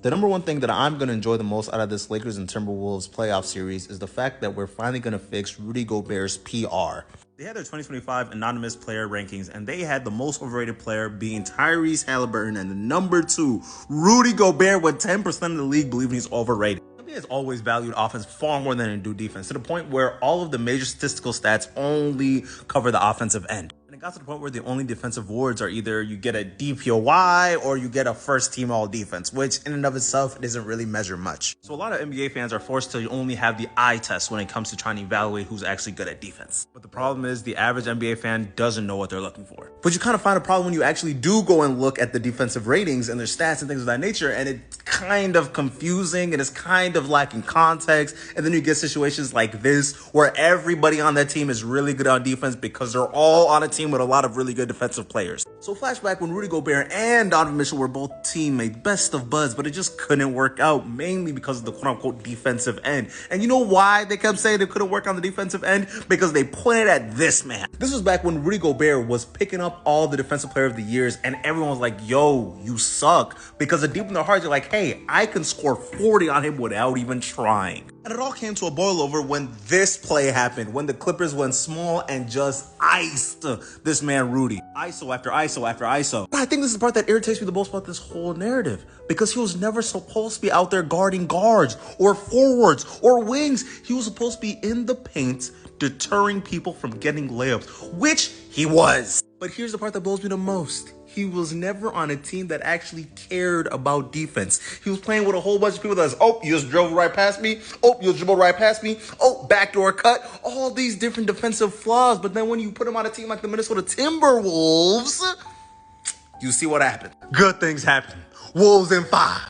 The number one thing that I'm going to enjoy the most out of this Lakers and Timberwolves playoff series is the fact that we're finally going to fix Rudy Gobert's PR. They had their 2025 anonymous player rankings, and they had the most overrated player being Tyrese Halliburton, and the number two, Rudy Gobert, with 10% of the league believing he's overrated. NBA has always valued offense far more than they do defense, to the point where all of the major statistical stats only cover the offensive end. And it got to the point where the only defensive awards are either you get a DPOY or you get a first team all defense, which in and of itself doesn't really measure much. So a lot of NBA fans are forced to only have the eye test when it comes to trying to evaluate who's actually good at defense. But the problem is the average NBA fan doesn't know what they're looking for. But you kind of find a problem when you actually do go and look at the defensive ratings and their stats and things of that nature, and it's kind of confusing and it's kind of lacking context. And then you get situations like this where everybody on that team is really good on defense because they're all on a team with a lot of really good defensive players. So flashback when Rudy Gobert and Donovan Mitchell were both teammates, best of buds, but it just couldn't work out, mainly because of the quote-unquote defensive end. And you know why they kept saying it couldn't work on the defensive end? Because they pointed at this man. This was back when Rudy Gobert was picking up all the defensive player of the years, and everyone was like, yo, you suck. Because deep in their hearts, you're like, hey, I can score 40 on him without even trying. And it all came to a boil over when this play happened, when the Clippers went small and just iced this man Rudy. ISO after ISO after ISO. But I think this is the part that irritates me the most about this whole narrative, because he was never supposed to be out there guarding guards or forwards or wings. He was supposed to be in the paint deterring people from getting layups, which he was. But here's the part that blows me the most. He was never on a team that actually cared about defense. He was playing with a whole bunch of people that's, oh, you just drove right past me. Oh, you dribbled right past me. Oh, backdoor cut. All these different defensive flaws. But then when you put him on a team like the Minnesota Timberwolves, you see what happened. Good things happen. Wolves in 5.